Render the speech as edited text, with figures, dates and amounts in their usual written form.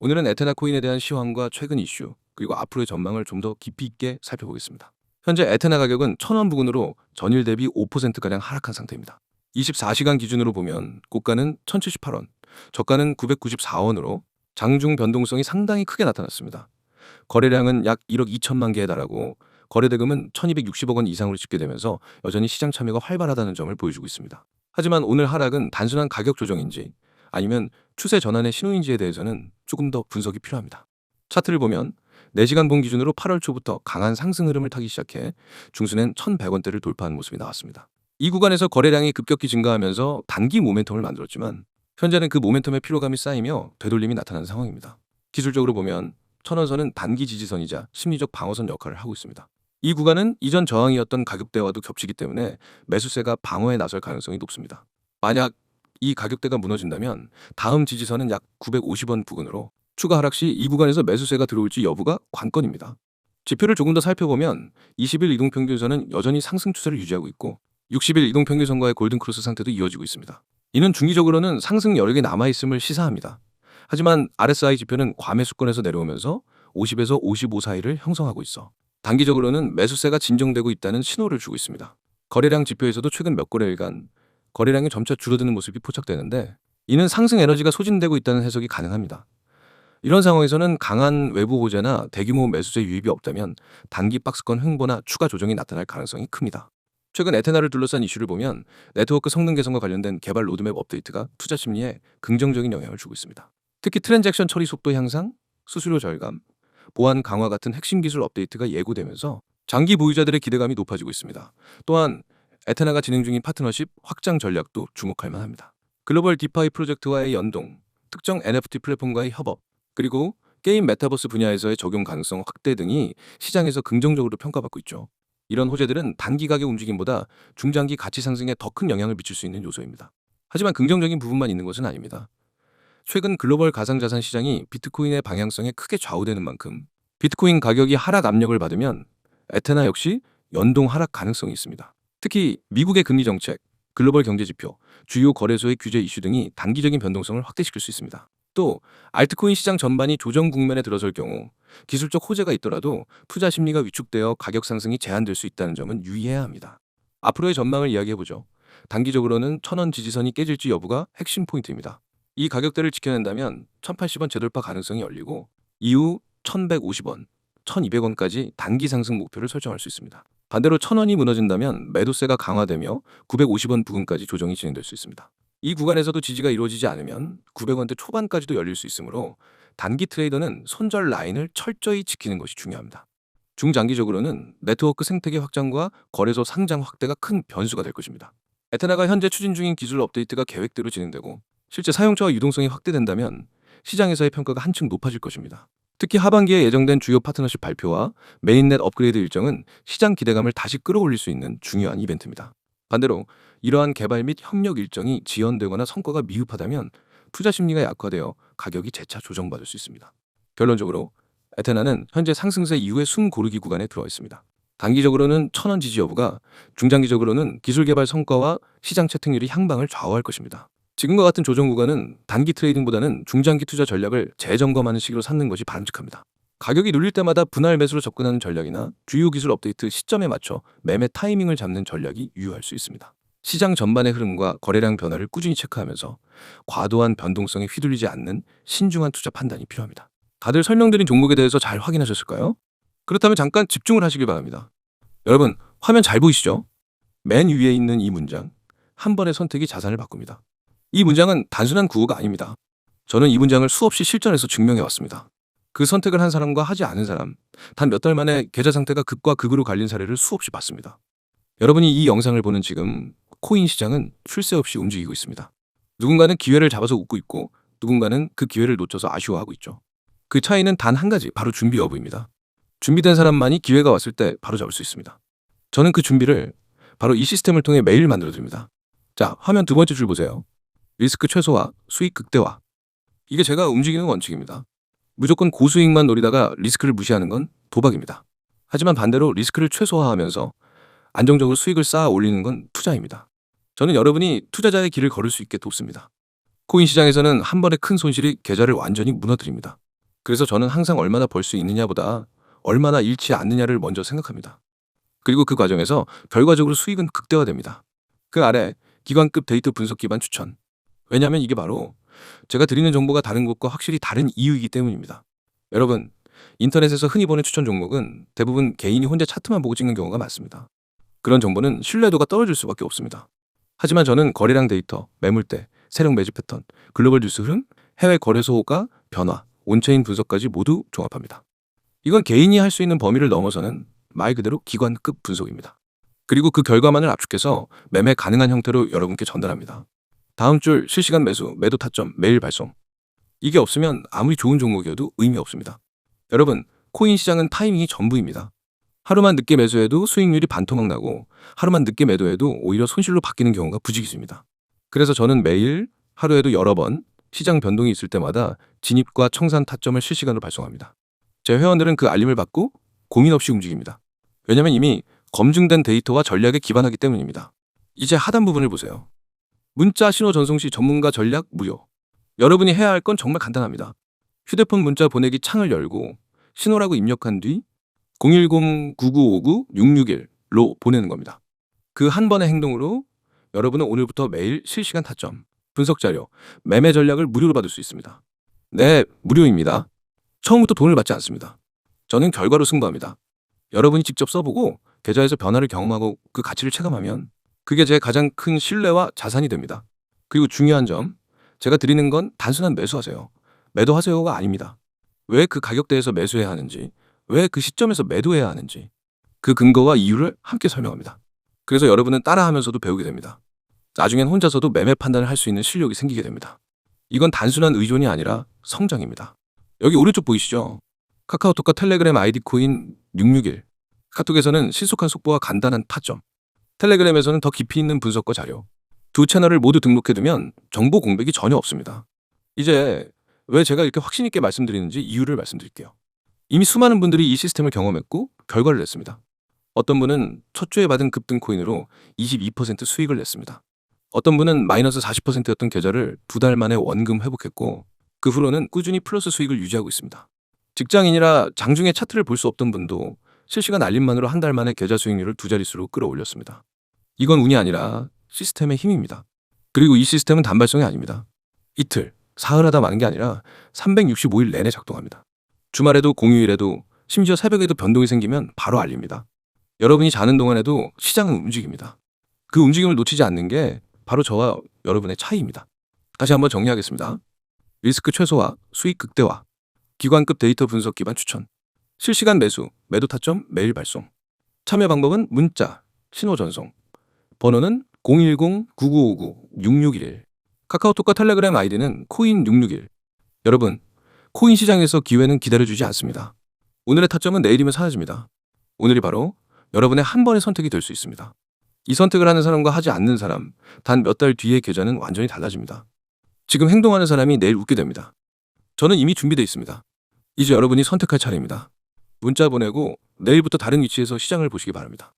오늘은 에테나 코인에 대한 시황과 최근 이슈, 그리고 앞으로의 전망을 좀 더 깊이 있게 살펴보겠습니다. 현재 에테나 가격은 1,000원 부근으로 전일 대비 5%가량 하락한 상태입니다. 24시간 기준으로 보면 고가는 1,078원, 저가는 994원으로 장중 변동성이 상당히 크게 나타났습니다. 거래량은 약 1억 2천만 개에 달하고 거래대금은 1,260억 원 이상으로 집계되면서 여전히 시장 참여가 활발하다는 점을 보여주고 있습니다. 하지만 오늘 하락은 단순한 가격 조정인지 아니면 추세 전환의 신호인지에 대해서는 조금 더 분석이 필요합니다. 차트를 보면 4시간 본 기준으로 8월 초부터 강한 상승 흐름을 타기 시작해 중순엔 1,100원대를 돌파한 모습이 나왔습니다. 이 구간에서 거래량이 급격히 증가하면서 단기 모멘텀을 만들었지만 현재는 그 모멘텀의 피로감이 쌓이며 되돌림이 나타나는 상황입니다. 기술적으로 보면 1,000원선은 단기 지지선이자 심리적 방어선 역할을 하고 있습니다. 이 구간은 이전 저항이었던 가격대와도 겹치기 때문에 매수세가 방어에 나설 가능성이 높습니다. 만약 이 가격대가 무너진다면 다음 지지선은 약 950원 부근으로 추가 하락 시 이 구간에서 매수세가 들어올지 여부가 관건입니다. 지표를 조금 더 살펴보면 20일 이동평균선은 여전히 상승 추세를 유지하고 있고 60일 이동평균선과의 골든크로스 상태도 이어지고 있습니다. 이는 중기적으로는 상승 여력이 남아있음을 시사합니다. 하지만 RSI 지표는 과매수권에서 내려오면서 50에서 55 사이를 형성하고 있어 단기적으로는 매수세가 진정되고 있다는 신호를 주고 있습니다. 거래량 지표에서도 최근 몇 거래일간 거래량이 점차 줄어드는 모습이 포착되는데 이는 상승 에너지가 소진되고 있다는 해석이 가능합니다. 이런 상황에서는 강한 외부 호재나 대규모 매수세 유입이 없다면 단기 박스권 횡보나 추가 조정이 나타날 가능성이 큽니다. 최근 에테나를 둘러싼 이슈를 보면 네트워크 성능 개선과 관련된 개발 로드맵 업데이트가 투자 심리에 긍정적인 영향을 주고 있습니다. 특히 트랜잭션 처리 속도 향상, 수수료 절감, 보안 강화 같은 핵심 기술 업데이트가 예고되면서 장기 보유자들의 기대감이 높아지고 있습니다. 또한 에테나가 진행 중인 파트너십 확장 전략도 주목할 만합니다. 글로벌 디파이 프로젝트와의 연동, 특정 NFT 플랫폼과의 협업, 그리고 게임 메타버스 분야에서의 적용 가능성 확대 등이 시장에서 긍정적으로 평가받고 있죠. 이런 호재들은 단기 가격 움직임보다 중장기 가치 상승에 더 큰 영향을 미칠 수 있는 요소입니다. 하지만 긍정적인 부분만 있는 것은 아닙니다. 최근 글로벌 가상자산 시장이 비트코인의 방향성에 크게 좌우되는 만큼 비트코인 가격이 하락 압력을 받으면 에테나 역시 연동 하락 가능성이 있습니다. 특히 미국의 금리 정책, 글로벌 경제 지표, 주요 거래소의 규제 이슈 등이 단기적인 변동성을 확대시킬 수 있습니다. 또 알트코인 시장 전반이 조정 국면에 들어설 경우 기술적 호재가 있더라도 투자 심리가 위축되어 가격 상승이 제한될 수 있다는 점은 유의해야 합니다. 앞으로의 전망을 이야기해보죠. 단기적으로는 1,000원 지지선이 깨질지 여부가 핵심 포인트입니다. 이 가격대를 지켜낸다면 1,080원 재돌파 가능성이 열리고 이후 1,150원, 1,200원까지 단기 상승 목표를 설정할 수 있습니다. 반대로 1,000원이 무너진다면 매도세가 강화되며 950원 부근까지 조정이 진행될 수 있습니다. 이 구간에서도 지지가 이루어지지 않으면 900원대 초반까지도 열릴 수 있으므로 단기 트레이더는 손절 라인을 철저히 지키는 것이 중요합니다. 중장기적으로는 네트워크 생태계 확장과 거래소 상장 확대가 큰 변수가 될 것입니다. 에테나가 현재 추진 중인 기술 업데이트가 계획대로 진행되고 실제 사용자와 유동성이 확대된다면 시장에서의 평가가 한층 높아질 것입니다. 특히 하반기에 예정된 주요 파트너십 발표와 메인넷 업그레이드 일정은 시장 기대감을 다시 끌어올릴 수 있는 중요한 이벤트입니다. 반대로 이러한 개발 및 협력 일정이 지연되거나 성과가 미흡하다면 투자 심리가 약화되어 가격이 재차 조정받을 수 있습니다. 결론적으로 에테나는 현재 상승세 이후의 숨 고르기 구간에 들어와 있습니다. 단기적으로는 1,000원 지지 여부가, 중장기적으로는 기술 개발 성과와 시장 채택률이 향방을 좌우할 것입니다. 지금과 같은 조정 구간은 단기 트레이딩보다는 중장기 투자 전략을 재점검하는 시기로 삼는 것이 바람직합니다. 가격이 눌릴 때마다 분할 매수로 접근하는 전략이나 주요 기술 업데이트 시점에 맞춰 매매 타이밍을 잡는 전략이 유효할 수 있습니다. 시장 전반의 흐름과 거래량 변화를 꾸준히 체크하면서 과도한 변동성에 휘둘리지 않는 신중한 투자 판단이 필요합니다. 다들 설명드린 종목에 대해서 잘 확인하셨을까요? 그렇다면 잠깐 집중을 하시길 바랍니다. 여러분, 화면 잘 보이시죠? 맨 위에 있는 이 문장, 한 번의 선택이 자산을 바꿉니다. 이 문장은 단순한 구호가 아닙니다. 저는 이 문장을 수없이 실전에서 증명해 왔습니다. 그 선택을 한 사람과 하지 않은 사람, 단 몇 달 만에 계좌 상태가 극과 극으로 갈린 사례를 수없이 봤습니다. 여러분이 이 영상을 보는 지금 코인 시장은 쉴 새 없이 움직이고 있습니다. 누군가는 기회를 잡아서 웃고 있고 누군가는 그 기회를 놓쳐서 아쉬워하고 있죠. 그 차이는 단 한 가지, 바로 준비 여부입니다. 준비된 사람만이 기회가 왔을 때 바로 잡을 수 있습니다. 저는 그 준비를 바로 이 시스템을 통해 매일 만들어드립니다. 자, 화면 두 번째 줄 보세요. 리스크 최소화, 수익 극대화. 이게 제가 움직이는 원칙입니다. 무조건 고수익만 노리다가 리스크를 무시하는 건 도박입니다. 하지만 반대로 리스크를 최소화하면서 안정적으로 수익을 쌓아 올리는 건 투자입니다. 저는 여러분이 투자자의 길을 걸을 수 있게 돕습니다. 코인 시장에서는 한 번의 큰 손실이 계좌를 완전히 무너뜨립니다. 그래서 저는 항상 얼마나 벌 수 있느냐보다 얼마나 잃지 않느냐를 먼저 생각합니다. 그리고 그 과정에서 결과적으로 수익은 극대화됩니다. 그 아래 기관급 데이터 분석 기반 추천. 왜냐하면 이게 바로 제가 드리는 정보가 다른 곳과 확실히 다른 이유이기 때문입니다. 여러분, 인터넷에서 흔히 보는 추천 종목은 대부분 개인이 혼자 차트만 보고 찍는 경우가 많습니다. 그런 정보는 신뢰도가 떨어질 수밖에 없습니다. 하지만 저는 거래량 데이터, 매물대, 세력 매집 패턴, 글로벌 뉴스 흐름, 해외 거래소 호가, 변화, 온체인 분석까지 모두 종합합니다. 이건 개인이 할 수 있는 범위를 넘어서는 말 그대로 기관급 분석입니다. 그리고 그 결과만을 압축해서 매매 가능한 형태로 여러분께 전달합니다. 다음 줄 실시간 매수, 매도 타점, 매일 발송. 이게 없으면 아무리 좋은 종목이어도 의미 없습니다. 여러분, 코인 시장은 타이밍이 전부입니다. 하루만 늦게 매수해도 수익률이 반토막 나고 하루만 늦게 매도해도 오히려 손실로 바뀌는 경우가 부지기수입니다. 그래서 저는 매일 하루에도 여러 번 시장 변동이 있을 때마다 진입과 청산 타점을 실시간으로 발송합니다. 제 회원들은 그 알림을 받고 고민 없이 움직입니다. 왜냐면 이미 검증된 데이터와 전략에 기반하기 때문입니다. 이제 하단 부분을 보세요. 문자 신호 전송 시 전문가 전략 무료. 여러분이 해야 할 건 정말 간단합니다. 휴대폰 문자 보내기 창을 열고 신호라고 입력한 뒤 010-9959-661로 보내는 겁니다. 그 한 번의 행동으로 여러분은 오늘부터 매일 실시간 타점, 분석 자료, 매매 전략을 무료로 받을 수 있습니다. 네, 무료입니다. 처음부터 돈을 받지 않습니다. 저는 결과로 승부합니다. 여러분이 직접 써보고 계좌에서 변화를 경험하고 그 가치를 체감하면 그게 제 가장 큰 신뢰와 자산이 됩니다. 그리고 중요한 점, 제가 드리는 건 단순한 매수하세요, 매도하세요가 아닙니다. 왜 그 가격대에서 매수해야 하는지, 왜 그 시점에서 매도해야 하는지 그 근거와 이유를 함께 설명합니다. 그래서 여러분은 따라하면서도 배우게 됩니다. 나중엔 혼자서도 매매 판단을 할 수 있는 실력이 생기게 됩니다. 이건 단순한 의존이 아니라 성장입니다. 여기 오른쪽 보이시죠? 카카오톡과 텔레그램 아이디 코인 661. 카톡에서는 신속한 속보와 간단한 타점, 텔레그램에서는 더 깊이 있는 분석과 자료. 두 채널을 모두 등록해두면 정보 공백이 전혀 없습니다. 이제 왜 제가 이렇게 확신 있게 말씀드리는지 이유를 말씀드릴게요. 이미 수많은 분들이 이 시스템을 경험했고 결과를 냈습니다. 어떤 분은 첫 주에 받은 급등 코인으로 22% 수익을 냈습니다. 어떤 분은 마이너스 40%였던 계좌를 2달 만에 원금 회복했고 그 후로는 꾸준히 플러스 수익을 유지하고 있습니다. 직장인이라 장중에 차트를 볼 수 없던 분도 실시간 알림만으로 한 달 만에 계좌 수익률을 2자릿수로 끌어올렸습니다. 이건 운이 아니라 시스템의 힘입니다. 그리고 이 시스템은 단발성이 아닙니다. 이틀, 사흘 하다 마는 게 아니라 365일 내내 작동합니다. 주말에도 공휴일에도 심지어 새벽에도 변동이 생기면 바로 알립니다. 여러분이 자는 동안에도 시장은 움직입니다. 그 움직임을 놓치지 않는 게 바로 저와 여러분의 차이입니다. 다시 한번 정리하겠습니다. 리스크 최소화, 수익 극대화, 기관급 데이터 분석 기반 추천, 실시간 매수, 매도 타점, 매일 발송. 참여 방법은 문자, 신호 전송. 번호는 010-9959-6611. 카카오톡과 텔레그램 아이디는 코인 661. 여러분, 코인 시장에서 기회는 기다려주지 않습니다. 오늘의 타점은 내일이면 사라집니다. 오늘이 바로 여러분의 한 번의 선택이 될 수 있습니다. 이 선택을 하는 사람과 하지 않는 사람, 단 몇 달 뒤의 계좌는 완전히 달라집니다. 지금 행동하는 사람이 내일 웃게 됩니다. 저는 이미 준비되어 있습니다. 이제 여러분이 선택할 차례입니다. 문자 보내고 내일부터 다른 위치에서 시장을 보시기 바랍니다.